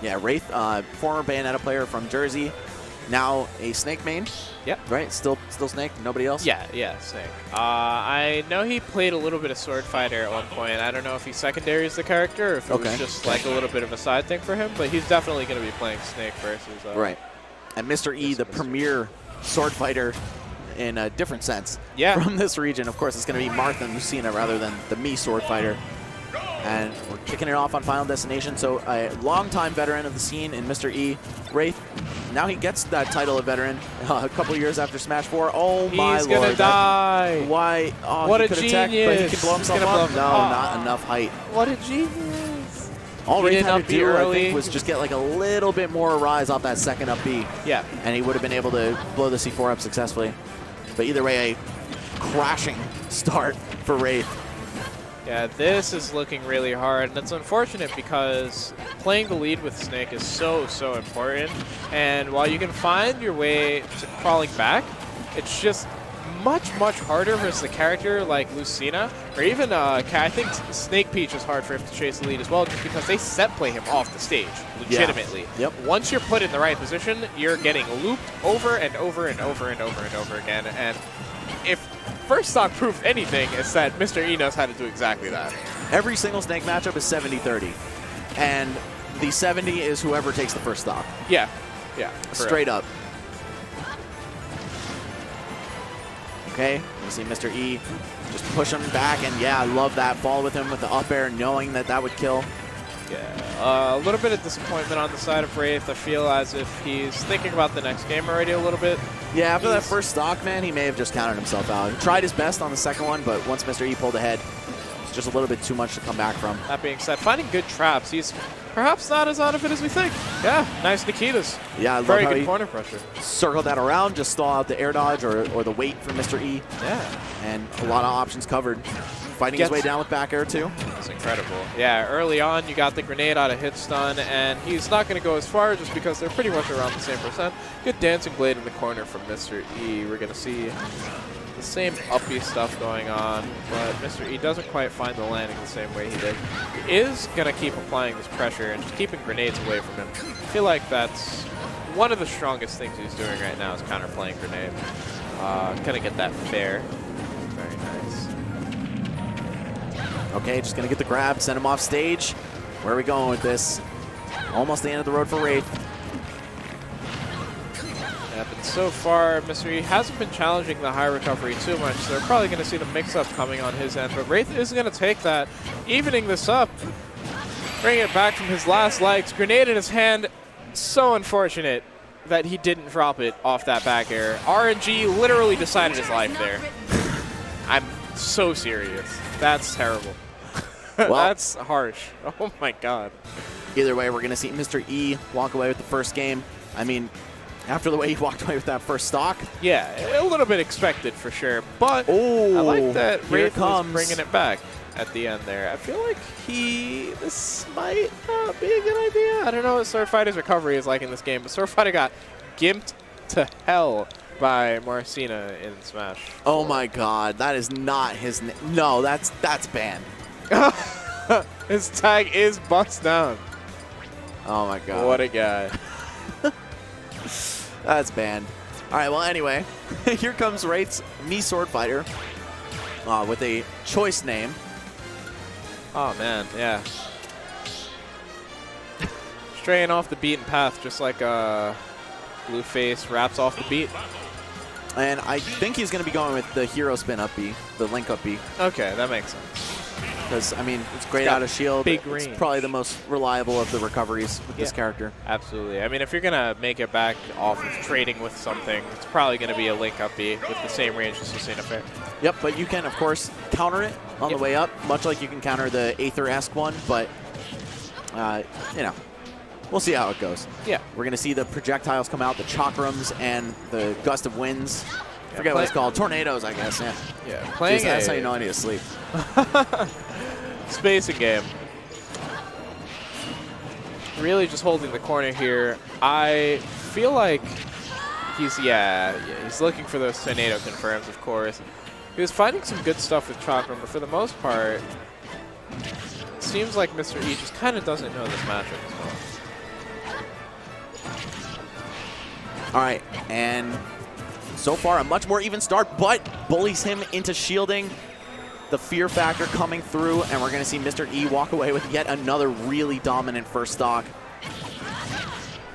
Yeah, Wraith, former Bayonetta player from Jersey, now a Snake main. Yep. Right? Still Snake? Nobody else? Yeah, Snake. I know he played a little bit of Swordfighter at one point. I don't know if he secondaries the character or if it was just like a little bit of a side thing for him, but he's definitely going to be playing Snake versus... right. And Mr. E, the premier Swordfighter in a different sense from this region. Of course, it's going to be Marth and Lucina rather than the Mii Swordfighter. And we're kicking it off on Final Destination. So a longtime veteran of the scene in Mr. E, Wraith. Now he gets that title of veteran a couple years after Smash 4. Oh my lord. He's going to die. Why? Oh, what he a could genius. attack, but he can blow himself up. No, not enough height. What a genius. All Wraith had to do, I think, was just get like a little bit more rise off that second up B. Yeah. And he would have been able to blow the C4 up successfully. But either way, a crashing start for Wraith. Yeah, this is looking really hard, and it's unfortunate because playing the lead with Snake is so important. And while you can find your way to crawling back, it's just much harder versus a character like Lucina, or even I think Snake Peach is hard for him to chase the lead as well, just because they set play him off the stage, legitimately. Yeah. Yep. Once you're put in the right position, you're getting looped over and over and over and over and over again. And if first stock proved anything, it's that Mr. E knows how to do exactly that. Every single Snake matchup is 70-30. And the 70 is whoever takes the first stock. Yeah. Straight up. Okay, you see Mr. E just push him back, and yeah, I love that fall with him with the up air, knowing that that would kill. Yeah, a little bit of disappointment on the side of Wraith. I feel as if he's thinking about the next game already a little bit. Yeah, after that first stock, man, he may have just counted himself out. He tried his best on the second one, but once Mr. E pulled ahead, it's just a little bit too much to come back from. That being said, finding good traps, he's perhaps not as out of it as we think. Yeah, nice Nikitas. Yeah, I love very how good he corner pressure. Circled that around, just stall out the air dodge or the wait for Mr. E. Yeah. And a lot of options covered. Fighting his way down with back air, too. That's incredible. Yeah, early on, you got the grenade out of hit stun, and he's not going to go as far just because they're pretty much around the same percent. Good dancing blade in the corner from Mr. E. We're going to see the same uppy stuff going on, but Mr. E doesn't quite find the landing the same way he did. He is going to keep applying this pressure and just keeping grenades away from him. I feel like that's one of the strongest things he's doing right now is counterplaying grenade. Going to get that fair. Very nice. Okay, just going to get the grab, send him off stage. Where are we going with this? Almost the end of the road for Wraith. Yeah, but so far, Mr. E hasn't been challenging the high recovery too much, so they're probably going to see the mix-up coming on his end. But Wraith is going to take that, evening this up, bring it back from his last legs. Grenade in his hand. So unfortunate that he didn't drop it off that back air. RNG literally decided his life there. I'm so serious. That's terrible. Well, that's harsh. Oh my god. Either way, we're going to see Mr. E walk away with the first game. I mean, after the way he walked away with that first stock. Yeah, a little bit expected for sure. But I like that Wraith was bringing it back at the end there. I feel like this might not be a good idea. I don't know what Swordfighter's recovery is like in this game, but Swordfighter got gimped to hell by Marcina in Smash 4. Oh my god, that is not his name. No, that's banned. His tag is bust down. Oh my god. What a guy. That's banned. All right, well, anyway, here comes Wraith's Mii Swordfighter with a choice name. Oh, man, yeah. Straying off the beaten path, just like Blueface raps off the beat. And I think he's going to be going with the hero spin up B, the link up B. Okay, that makes sense. Because, I mean, it's great out of shield. Big range. It's probably the most reliable of the recoveries with this character. Absolutely. I mean, if you're going to make it back off of trading with something, it's probably going to be a link up B with the same range as Lucina Fair. Yep, but you can, of course, counter it on the way up, much like you can counter the Aether-esque one, but, you know, we'll see how it goes. Yeah. We're going to see the projectiles come out, the chakrams and the gust of winds. I forget what it's called. Tornadoes, I guess, yeah. Yeah, playing Jeez, that's how you know I need to sleep. Spacing game. Really just holding the corner here. I feel like he's looking for those tornado confirms, of course. He was finding some good stuff with Chakram, but for the most part, it seems like Mr. E just kind of doesn't know this matchup as well. All right, and so far a much more even start, but bullies him into shielding. The fear factor coming through, and we're going to see Mr. E walk away with yet another really dominant first stock.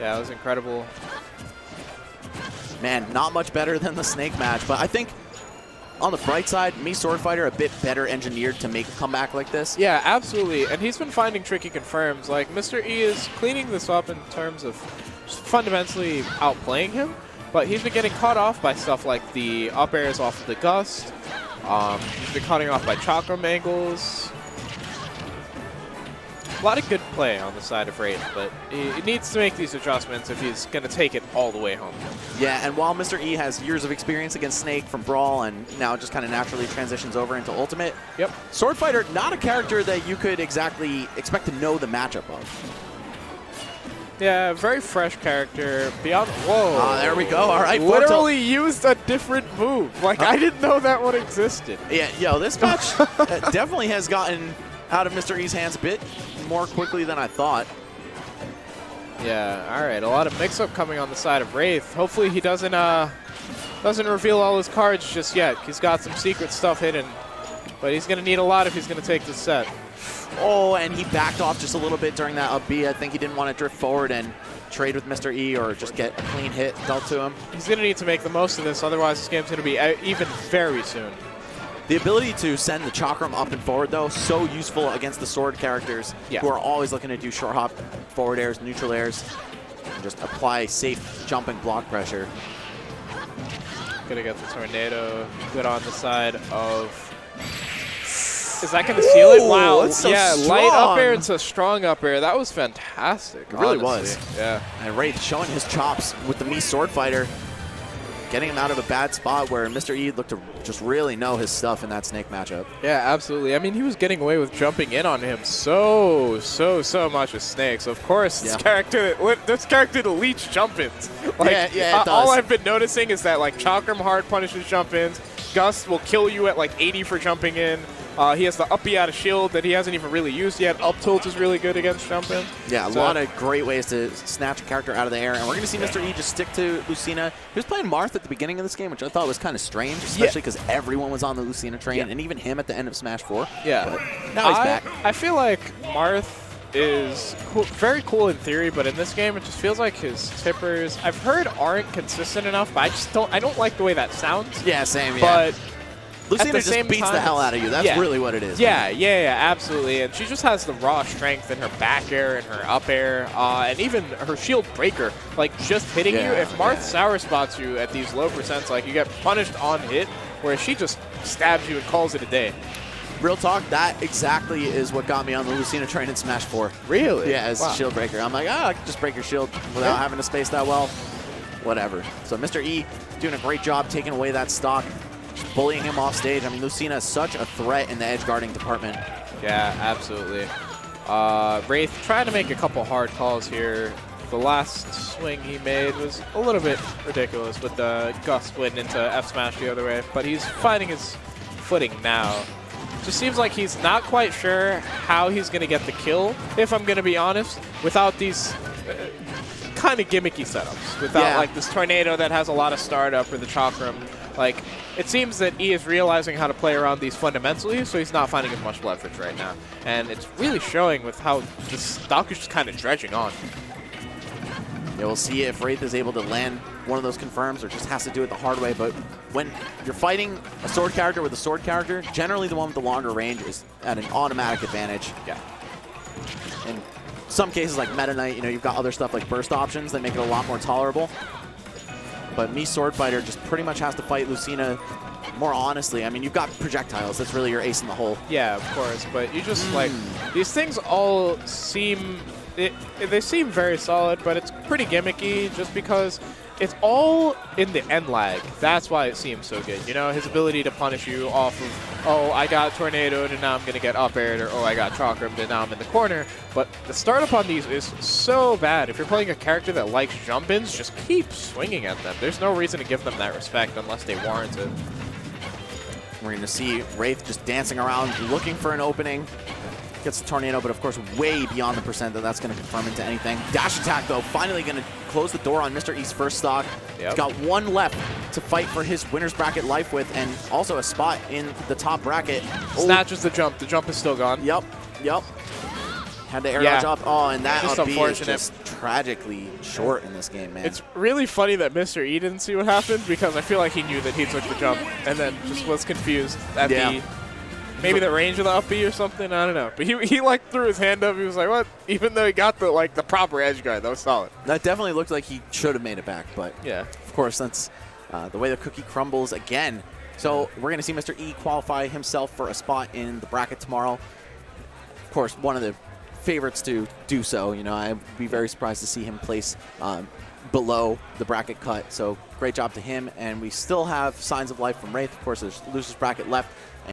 Yeah, that was incredible. Man, not much better than the Snake match, but I think on the bright side, Mii Swordfighter a bit better engineered to make a comeback like this. Yeah, absolutely, and he's been finding tricky confirms. Like, Mr. E is cleaning this up in terms of fundamentally outplaying him, but he's been getting caught off by stuff like the up airs off of the Gust. He's been cutting off by chakram angles. A lot of good play on the side of Wraith, but he needs to make these adjustments if he's going to take it all the way home. Yeah, and while Mr. E has years of experience against Snake from Brawl and now just kind of naturally transitions over into Ultimate, yep. Swordfighter, not a character that you could exactly expect to know the matchup of. Yeah, very fresh character. Beyond, whoa. There we go. All right. Literally used a different move. Like, I didn't know that one existed. Yeah, yo, this match definitely has gotten out of Mr. E's hands a bit more quickly than I thought. Yeah, all right. A lot of mix-up coming on the side of Wraith. Hopefully he doesn't reveal all his cards just yet. He's got some secret stuff hidden, but he's going to need a lot if he's going to take this set. Oh, and he backed off just a little bit during that up B. I think he didn't want to drift forward and trade with Mr. E or just get a clean hit dealt to him. He's going to need to make the most of this, otherwise this game's going to be even very soon. The ability to send the chakram up and forward, though, so useful against the sword characters who are always looking to do short hop, forward airs, neutral airs, and just apply safe jumping block pressure. Gonna get the tornado good on the side of... Is that going to seal it? Wow. That's so yeah, strong. Light up air into strong up air. That was fantastic. It really honestly. was. Yeah. And Wraith showing his chops with the Mii Swordfighter, getting him out of a bad spot where Mr. E looked to just really know his stuff in that Snake matchup. Yeah, absolutely. I mean, he was getting away with jumping in on him so much with Snake. So, of course, this character deletes jump-ins. Like, yeah, it does. All I've been noticing is that, like, chakram hard punishes jump-ins. Gust will kill you at, like, 80 for jumping in. He has the up-B out of shield that he hasn't even really used yet. Up tilt is really good against jump-in. Yeah, a lot of great ways to snatch a character out of the air. And we're going to see Mr. E just stick to Lucina. He was playing Marth at the beginning of this game, which I thought was kind of strange, especially because everyone was on the Lucina train, and even him at the end of Smash 4. Yeah. But now he's back. I feel like Marth is cool, very cool in theory, but in this game it just feels like his tippers, I've heard, aren't consistent enough, but I don't like the way that sounds. Yeah, same, yeah. But Lucina just beats the hell out of you. That's really what it is. Yeah, absolutely. And she just has the raw strength in her back air and her up air, and even her shield breaker. Like, just hitting you. If Marth sour spots you at these low percents, like, you get punished on hit, whereas she just stabs you and calls it a day. Real talk, that exactly is what got me on the Lucina train in Smash 4. Really? Yeah, as a shield breaker. I'm like, I can just break your shield without having to space that well. Whatever. So Mr. E doing a great job taking away that stock, bullying him off stage. I mean, Lucina is such a threat in the edge guarding department. Yeah, absolutely. Wraith trying to make a couple hard calls here. The last swing he made was a little bit ridiculous with the Gust win into F smash the other way, but he's finding his footing now. Just seems like he's not quite sure how he's going to get the kill, if I'm going to be honest, without these kind of gimmicky setups. Without like this tornado that has a lot of startup or the chakram. Like, it seems that E is realizing how to play around these fundamentally, so he's not finding as much leverage right now. And it's really showing with how this stock is just kind of dredging on. Yeah, we'll see if Wraith is able to land one of those confirms or just has to do it the hard way. But when you're fighting a sword character with a sword character, generally the one with the longer range is at an automatic advantage. Yeah. In some cases like Meta Knight, you know, you've got other stuff like burst options that make it a lot more tolerable. But Mii Swordfighter just pretty much has to fight Lucina more honestly. I mean, you've got projectiles. That's really your ace in the hole. Yeah, of course. But you just, like, these things all seem... They seem very solid, but it's pretty gimmicky just because it's all in the end lag. That's why it seems so good. You know, his ability to punish you off of, oh, I got tornadoed and now I'm going to get up aired, or oh, I got chakrammed and now I'm in the corner. But the startup on these is so bad. If you're playing a character that likes jump-ins, just keep swinging at them. There's no reason to give them that respect unless they warrant it. We're going to see Wraith just dancing around, looking for an opening. Gets the tornado, but of course way beyond the percent that that's going to confirm into anything. Dash attack, though, finally going to close the door on Mr. E's first stock. Yep. He's got one left to fight for his winner's bracket life with, and also a spot in the top bracket. Snatches the jump. The jump is still gone. Yep. Had the air dodge up. Oh, and that just up B is unfortunate. just tragically short in this game, man. It's really funny that Mr. E didn't see what happened because I feel like he knew that he took the jump and then just was confused at the maybe the range of the up B or something. I don't know. But he like threw his hand up. He was like, what? Even though he got the proper edge guard, that was solid. That definitely looked like he should have made it back, but yeah, of course that's the way the cookie crumbles again. So we're going to see Mr. E qualify himself for a spot in the bracket tomorrow. Of course, one of the favorites to do so. You know, I'd be very surprised to see him place below the bracket cut. So great job to him. And we still have signs of life from Wraith. Of course, there's loser's bracket left.